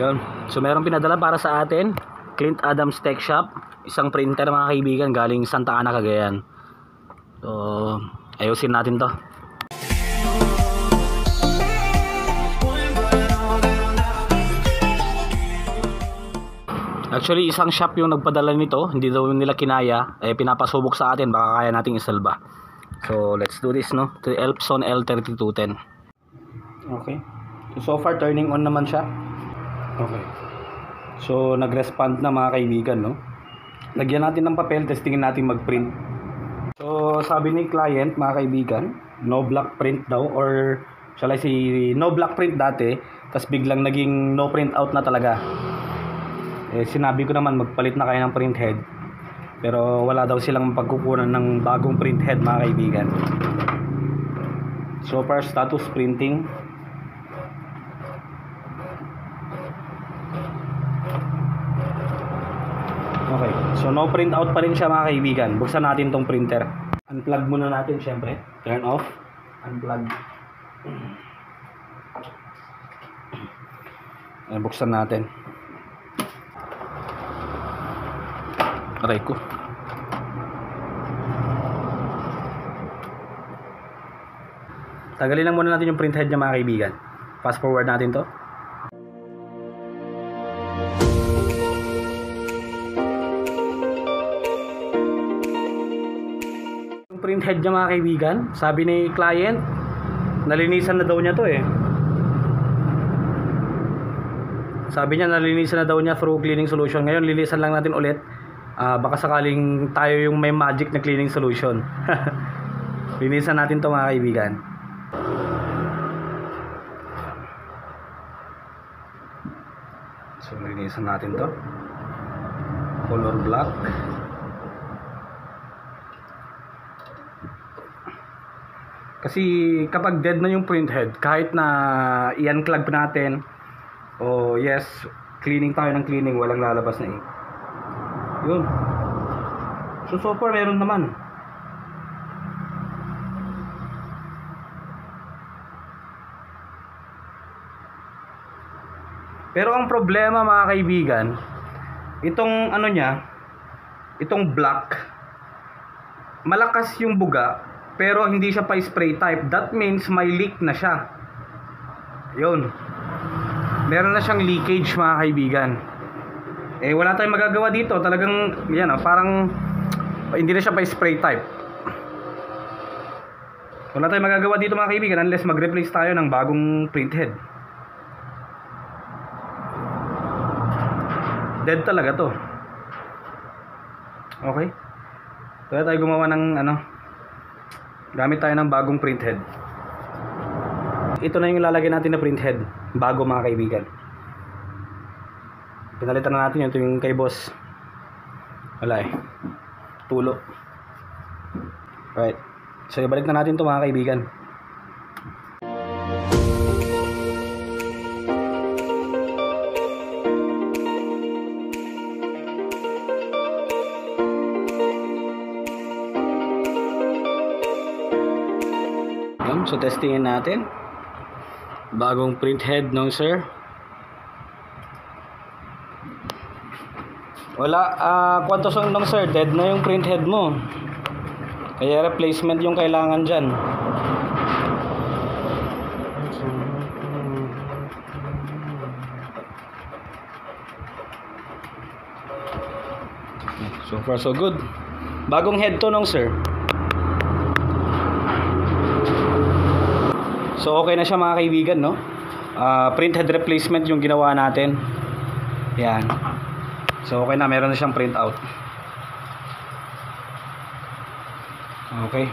Yun. So meron pinadala para sa atin, Clint Adams Tech Shop, isang printer mga kaibigan galing Santa Ana, Cagayan. So ayusin natin to. Actually isang shop yung nagpadala nito, hindi daw nila kinaya, pinapasubok sa atin, baka kaya nating isalba. So let's do this, no? To Epson L3210. Okay. So far turning on naman siya. Okay. So nag-respond na mga kaibigan, no? Lagyan natin ng papel, testingin natin mag-print. So sabi ni client mga kaibigan, no block print daw, or shall I say no block print dati, tas biglang naging no print out na talaga. Sinabi ko naman magpalit na kayo ng print head, pero wala daw silang pagkukunan ng bagong print head mga kaibigan. So far status printing. Okay, so no print out pa rin siya mga kaibigan. Buksan natin tong printer. Unplug muna natin syempre. Turn off. Unplug. Buksan natin. Aray ko. Tagalin lang muna natin yung print head niya mga kaibigan. Fast forward natin to. Yung print head niya mga kaibigan, sabi ni client, nalinisan na daw niya to eh. Sabi niya nalinisan na daw niya through cleaning solution. Ngayon lilisan lang natin ulit. Baka sakaling tayo yung may magic na cleaning solution. Linisan natin to mga kaibigan. So linisan natin to. Color black. Kasi kapag dead na yung print head, kahit na i-unclog natin, yes, cleaning tayo ng cleaning, walang lalabas na ink. Yun. So far meron naman. Pero ang problema mga kaibigan, itong ano niya, itong black, malakas yung buga, pero hindi siya pa spray type. That means may leak na siya. Yun. Meron na siyang leakage mga kaibigan. Wala tayong magagawa dito. Talagang yan, parang hindi na siya pa spray type. Wala tayong magagawa dito mga kaibigan unless mag-replace tayo ng bagong print head. Dead talaga to. Okay. Kaya tayo gumawa ng gamit tayo ng bagong print head. Ito na yung ilalagay natin na print head, bago mga kaibigan. Pinalitan na natin ito yung kay boss. Wala eh. Tulo. Right. So ibalik na natin ito mga kaibigan. So testingin natin. Bagong print head no sir. Wala, kwanto song lang sir, dead na yung print head mo. Kaya replacement yung kailangan dyan. So far so good. Bagong head to nung sir. So okay na siya mga kaibigan, no? Print head replacement yung ginawa natin. Yan. So okay na, meron na siyang print out. Okay.